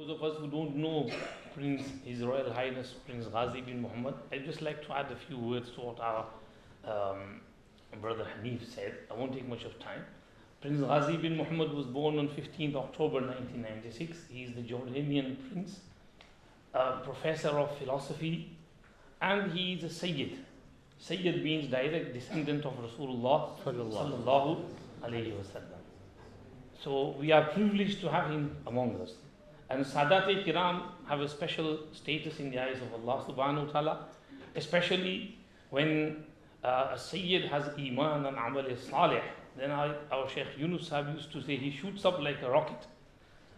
Those of us who don't know His Royal Highness Prince Ghazi bin Muhammad, I'd just like to add a few words to what our brother Hanif said. I won't take much of time. Prince Ghazi bin Muhammad was born on 15th October 1996. He is the Jordanian prince, a professor of philosophy, and he is a Sayyid. Sayyid means direct descendant of Rasulullah sallallahu alayhi wasallam. So we are privileged to have him among us. And Sadat-e Kiram have a special status in the eyes of Allah subhanahu wa ta'ala, especially when a Sayyid has Iman and Amal Salih. Then our Shaykh Yunus Sahib used to say he shoots up like a rocket.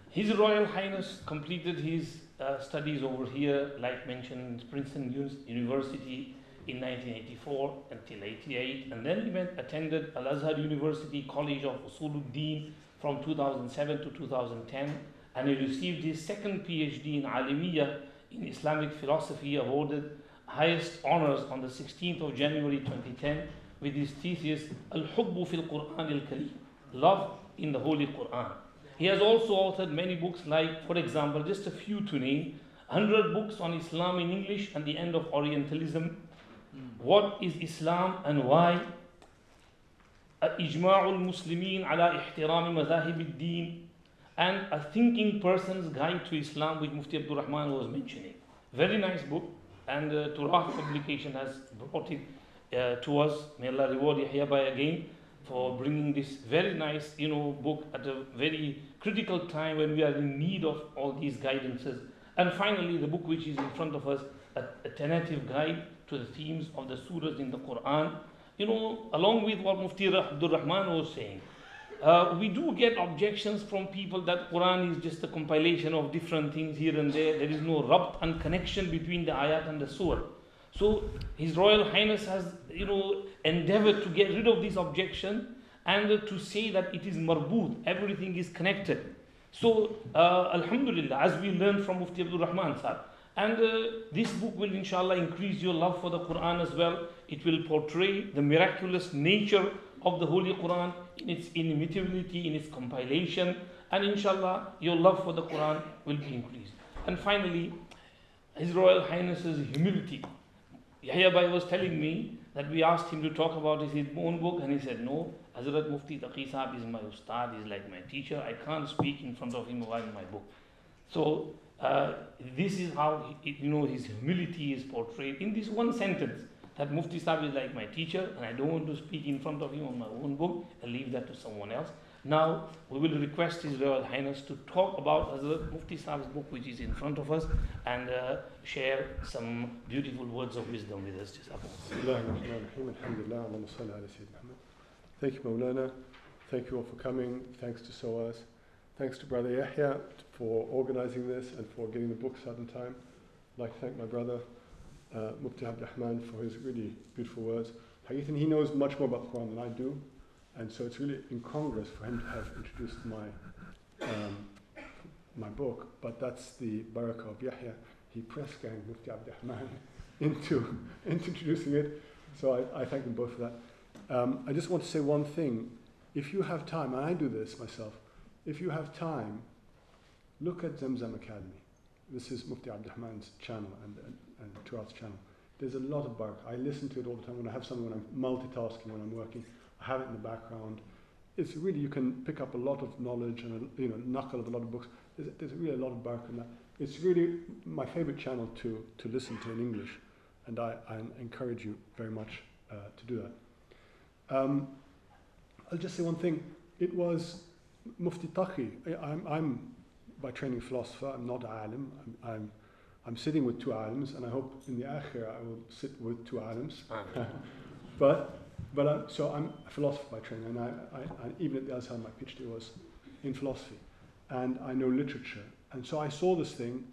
His Royal Highness completed his studies over here, like mentioned, Princeton University in 1984 until 88, and then he attended Al-Azhar University College of Usuluddin from 2007 to 2010, and he received his second PhD in Alimiyya in Islamic philosophy, awarded highest honors on the 16th of January 2010 with his thesis Al-Hubbu fil Quran al-Kareem, Love in the Holy Quran. He has also authored many books, like, for example, just a few to name: 100 books on Islam in English and the End of Orientalism, What is Islam and Why, Ijma'ul Muslimin ala Ihtirami Madhahib al-Din, and A Thinking Person's Guide to Islam, which Mufti Abdul Rahman was mentioning. Very nice book, and Turath publication has brought it to us. May Allah reward Yahya Bhai again for bringing this very nice, book at a very critical time when we are in need of all these guidances. And finally, the book which is in front of us, a tentative guide to the themes of the surahs in the Quran. Along with what Mufti Abdul Rahman was saying, we do get objections from people that Quran is just a compilation of different things here and there. There is no rabt and connection between the ayat and the surah. So His Royal Highness has, endeavored to get rid of this objection and to say that it is marboot, everything is connected. So, Alhamdulillah, as we learned from Mufti Abdul Rahman Sahib, and this book will inshallah increase your love for the Quran as well. It will portray the miraculous nature of the Holy Quran in its inimitability, in its compilation, and inshallah your love for the Quran will be increased. And finally, His Royal Highness's humility. Yahya Bhai was telling me that we asked him to talk about his own book, and he said, no, Hazrat Mufti Taqi Sahib is my ustad, he's like my teacher, I can't speak in front of him while my book. So this is how his humility is portrayed in this one sentence, that Mufti Sahib is like my teacher and I don't want to speak in front of him on my own book, I'll leave that to someone else. Now we will request His Royal Highness to talk about Hazrat Mufti Sahib's book which is in front of us, and share some beautiful words of wisdom with us. Thank you, Maulana. Thank you all for coming. Thanks to SOAS. Thanks to Brother Yahya for organizing this and for getting the books out in time. I'd like to thank my brother Mufti Abdul Rahman for his really beautiful words. He knows much more about the Quran than I do, and so it's really incongruous for him to have introduced my book, but that's the barakah of Yahya. He press ganged Mufti Abdul Rahman into introducing it, so I thank them both for that. I just want to say one thing. If you have time, and I do this myself, if you have time, look at ZamZamAcademy. This is Mufti Abdul Rahman's channel and Turath's channel. There's a lot of barakah. I listen to it all the time when I have something, when I'm multitasking, when I'm working. I have it in the background. It's really, you can pick up a lot of knowledge and knuckle of a lot of books. There's really a lot of barakah in that. It's really my favorite channel to listen to in English, and I encourage you very much to do that. I'll just say one thing. It was Mufti Taqi. I'm by training philosopher. I'm not alim. I'm sitting with two alims, and I hope in the akhirah I will sit with two alims. So I'm a philosopher by training, and I even at the Azhar, my PhD was in philosophy, and I know literature. And so I saw this thing,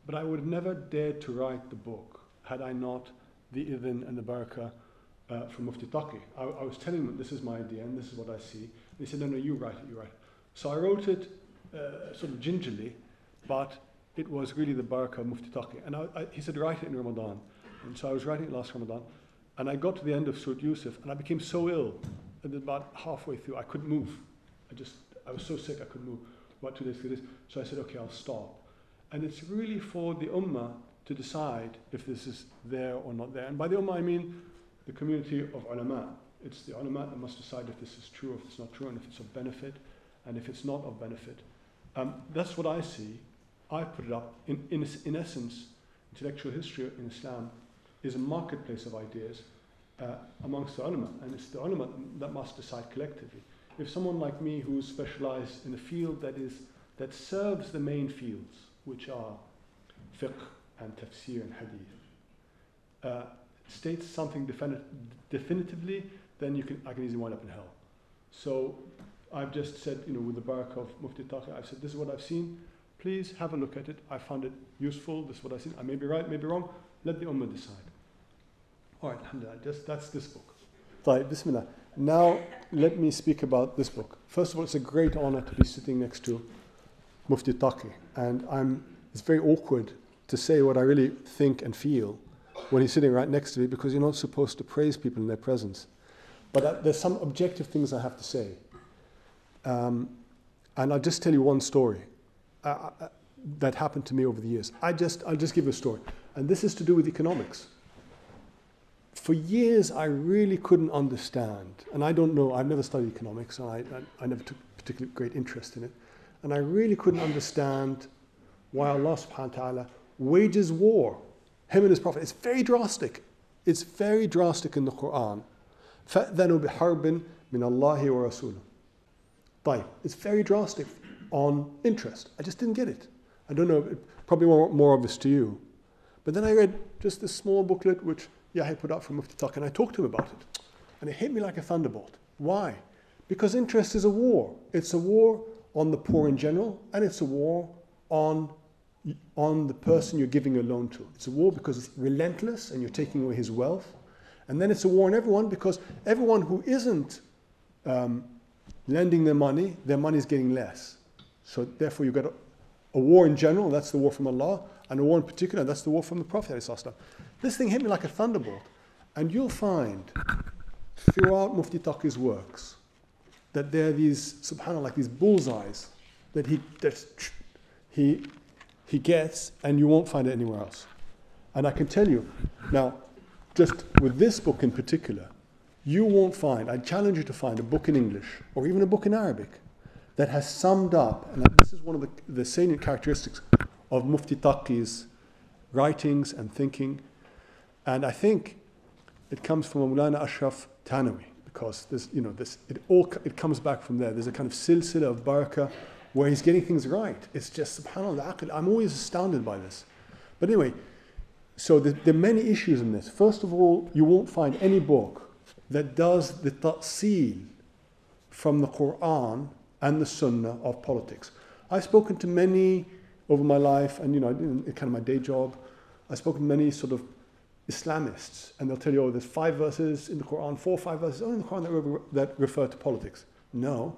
but I would have never dared to write the book had I not the idhn and the barakah from Mufti Taqi. I was telling him, this is my idea and this is what I see. And he said, no, you write it. So I wrote it sort of gingerly, but it was really the barakah of Mufti Taqi. And he said, write it in Ramadan. And so I was writing it last Ramadan. And I got to the end of Surat Yusuf, and I became so ill that about halfway through I couldn't move. I was so sick I couldn't move. About 2 days, 3 days. So I said, okay, I'll stop. And it's really for the ummah to decide if this is there or not there. And by the ummah, I mean the community of ulama. It's the ulama that must decide if this is true or if it's not true, and if it's of benefit, and if it's not of benefit. That's what I see. I put it up. In essence, intellectual history in Islam is a marketplace of ideas amongst the ulama, and it's the ulama that must decide collectively. If someone like me, who's specialized in a field that serves the main fields, which are fiqh and tafsir and hadith, states something definitively, then I can easily wind up in hell. So I've just said, with the barakah of Mufti Taqi, I've said, this is what I've seen. Please have a look at it. I found it useful. This is what I've seen. I may be right, may be wrong. Let the ummah decide. All right, alhamdulillah. That's this book. Right, bismillah. Now let me speak about this book. First of all, it's a great honor to be sitting next to Mufti Taqi, and it's very awkward to say what I really think and feel when he's sitting right next to me, because you're not supposed to praise people in their presence. But there's some objective things I have to say. And I'll just tell you one story that happened to me over the years. I'll just give you a story. And this is to do with economics. For years, I really couldn't understand, and I don't know, I've never studied economics, and I never took particularly great interest in it, and I really couldn't understand why Allah subhanahu wa ta'ala wages war, him and his prophet. It's very drastic. It's very drastic in the Quran. فَأْذَنُوا بِحَرْبٍ مِّنَ اللَّهِ وَرَسُولِهِ. طيب, it's very drastic on interest. I just didn't get it. I don't know, probably more obvious to you. But then I read just this small booklet which Yahya put up from Mufti Taqi, and I talked to him about it. And it hit me like a thunderbolt. Why? Because interest is a war. It's a war on the poor in general, and it's a war on the person you're giving a loan to. It's a war because it's relentless and you're taking away his wealth. And then it's a war on everyone, because everyone who isn't lending their money is getting less. So therefore you've got a war in general, that's the war from Allah, and a war in particular, that's the war from the Prophet ﷺ. This thing hit me like a thunderbolt. And you'll find throughout Mufti Taqi's works that there are these, subhanAllah, like these bullseyes that he gets, and you won't find it anywhere else. And I can tell you, now, just with this book in particular, you won't find, I challenge you to find a book in English, or even a book in Arabic, that has summed up, and this is one of the salient characteristics of Mufti Taqi's writings and thinking. And I think it comes from Mawlana Ashraf Thanawi, because it comes back from there. There's a kind of silsila of barakah where he's getting things right. It's just, subhanAllah, I'm always astounded by this. But anyway, so there are many issues in this. First of all, you won't find any book that does the ta'sil from the Quran and the Sunnah of politics. I've spoken to many over my life, and in kind of my day job, I've spoken to many sort of Islamists, and they'll tell you, there's 5 verses in the Quran, 4 or 5 verses only in the Quran that refer to politics. No,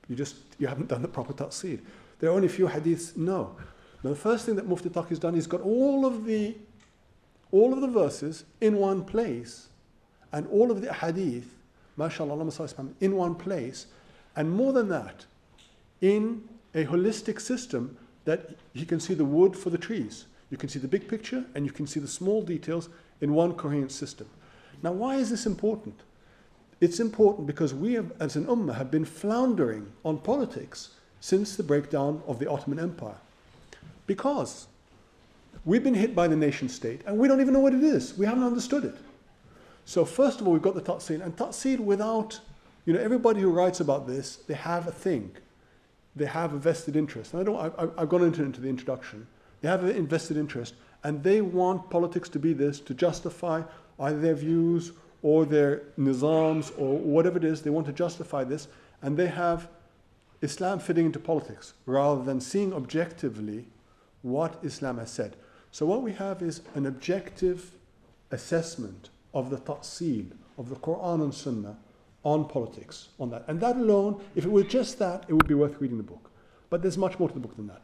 you haven't done the proper ta'sil. There are only a few hadiths. No. Now the first thing that Mufti Taqi has done, he's got all of the verses in one place, and all of the hadith, mashallah, in one place, and more than that, in a holistic system that you can see the wood for the trees. You can see the big picture, and you can see the small details in one coherent system. Now, why is this important? It's important because we as an ummah have been floundering on politics since the breakdown of the Ottoman Empire. Because we've been hit by the nation state, and we don't even know what it is. We haven't understood it. So first of all, we've got the ta'sil, and ta'sil without, everybody who writes about this, they have a thing. They have a vested interest. And I've gone into the introduction. They have an invested interest, and they want politics to be this, to justify either their views or their nizams or whatever it is. They want to justify this, and they have Islam fitting into politics rather than seeing objectively what Islam has said. So what we have is an objective assessment of the ta'sil, of the Quran and Sunnah on politics, on that. And that alone, if it were just that, it would be worth reading the book. But there's much more to the book than that.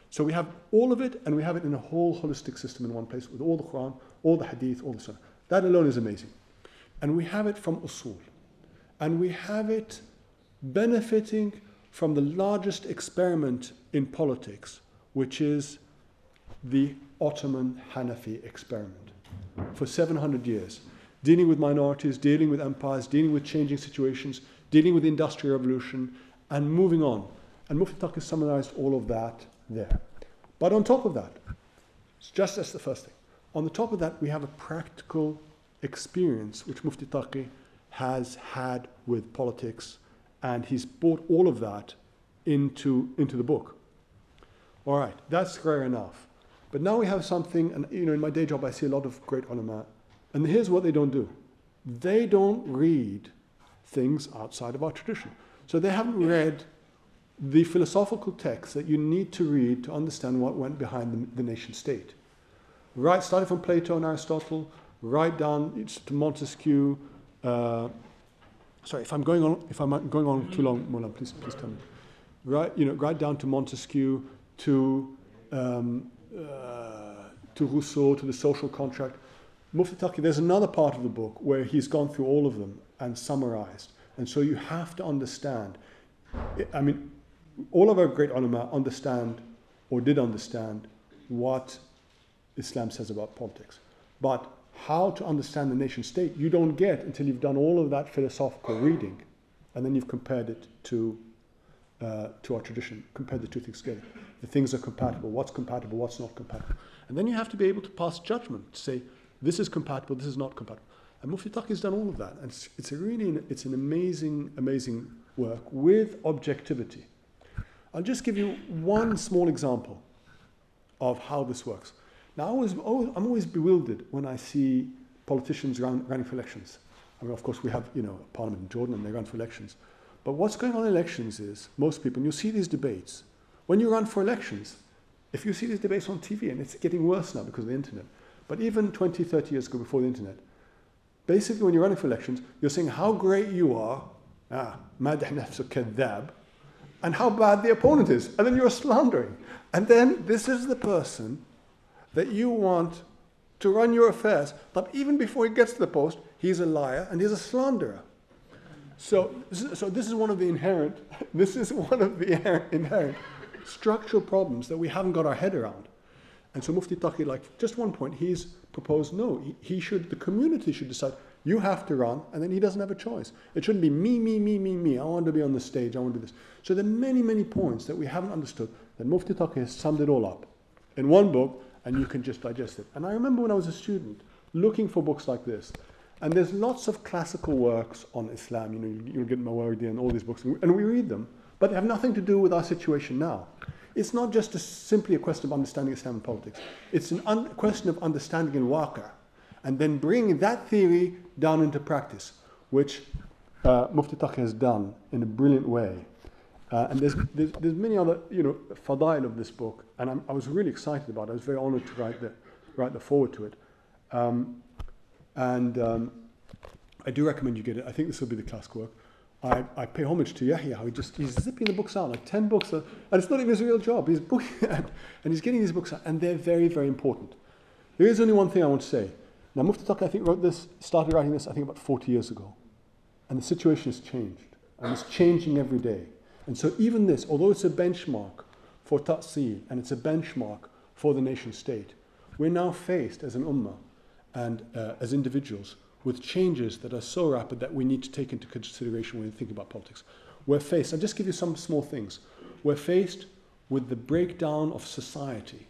So we have all of it, and we have it in a whole holistic system in one place with all the Quran, all the Hadith, all the Sunnah. That alone is amazing. And we have it from usul. And we have it benefiting from the largest experiment in politics, which is the Ottoman Hanafi experiment for 700 years, dealing with minorities, dealing with empires, dealing with changing situations, dealing with the Industrial Revolution, and moving on. And Mufti Taqi summarized all of that there. But on top of that, just as the first thing, on the top of that, we have a practical experience which Mufti Taqi has had with politics, and he's brought all of that into the book. All right, that's rare enough. But now we have something, and in my day job I see a lot of great ulama, and here's what they don't do. They don't read things outside of our tradition. So they haven't read the philosophical texts that you need to read to understand what went behind the nation state. Right, starting from Plato and Aristotle, right down to Montesquieu. Sorry, if I'm going on too long, Mola, please tell me. Right down to Montesquieu, to Rousseau, to the social contract. Mufti Taqi, there's another part of the book where he's gone through all of them and summarized. And so you have to understand. I mean, all of our great ulama understand or did understand what Islam says about politics. But how to understand the nation state, you don't get until you've done all of that philosophical reading, and then you've compared it to our tradition, compared the two things together. The things are compatible, what's not compatible. And then you have to be able to pass judgment, to say, this is compatible, this is not compatible. And Mufti Taqi has done all of that. And it's an amazing work with objectivity. I'll just give you one small example of how this works. Now, I'm always bewildered when I see politicians running for elections. I mean, of course, we have, a parliament in Jordan and they run for elections. But what's going on in elections is, most people, and you'll see these debates, when you run for elections, if you see these debates on TV, and it's getting worse now because of the internet, but even 20, 30 years ago before the internet, basically when you're running for elections, you're saying how great you are, madh nafsuk kadhab, and how bad the opponent is. And then you're slandering. And then this is the person that you want to run your affairs. But even before he gets to the post, he's a liar and he's a slanderer. So this is one of the inherent structural problems that we haven't got our head around. And so Mufti Taqi, just one point, he's proposed, no, the community should decide, you have to run, and then he doesn't have a choice. It shouldn't be me, I want to be on the stage, I want to do this. So there are many points that we haven't understood, that Mufti Taqi has summed it all up in one book, and you can just digest it. And I remember when I was a student, looking for books like this, and there's lots of classical works on Islam, you'll get Mawardi and all these books, and we read them, but they have nothing to do with our situation now. It's not just simply a question of understanding Islam and politics. It's a question of understanding al-waqi', and then bringing that theory down into practice, which Mufti Taqi has done in a brilliant way. And there's many other fadail of this book, and I was really excited about it. I was very honored to write the foreword to it. I do recommend you get it. I think this will be the classic work. I pay homage to Yahya, how he's zipping the books out, like 10 books, and it's not even his real job. He's booking and he's getting these books out, and they're very, very important. There is only one thing I want to say. Now, Mufti Taqi, I think, started writing this, I think, about 40 years ago. And the situation has changed, and it's changing every day. And so even this, although it's a benchmark for ta'sil, and it's a benchmark for the nation state, we're now faced as an ummah and as individuals with changes that are so rapid that we need to take into consideration when we think about politics. We're faced, I'll just give you some small things. We're faced with the breakdown of society.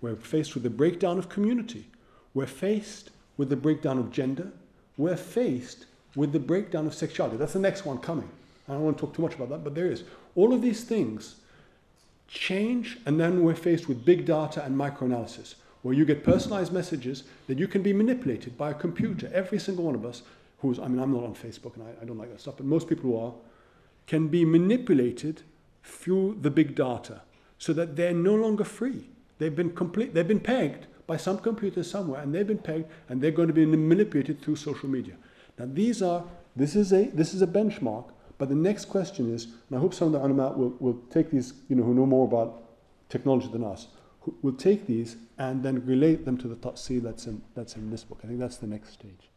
We're faced with the breakdown of community. We're faced with the breakdown of gender. We're faced with the breakdown of sexuality. That's the next one coming. I don't want to talk too much about that, but there is. All of these things change, and then we're faced with big data and microanalysis, where you get personalized messages that you can be manipulated by a computer. Every single one of us, I'm not on Facebook and I don't like that stuff, but most people who are, can be manipulated through the big data so that they're no longer free. They've been pegged by some computer somewhere, and they've been pegged, and they're going to be manipulated through social media. Now this is a benchmark, but the next question is, and I hope some of the ulama will take these, who know more about technology than us, will take these and then relate them to the ta'sil that's in this book. I think that's the next stage.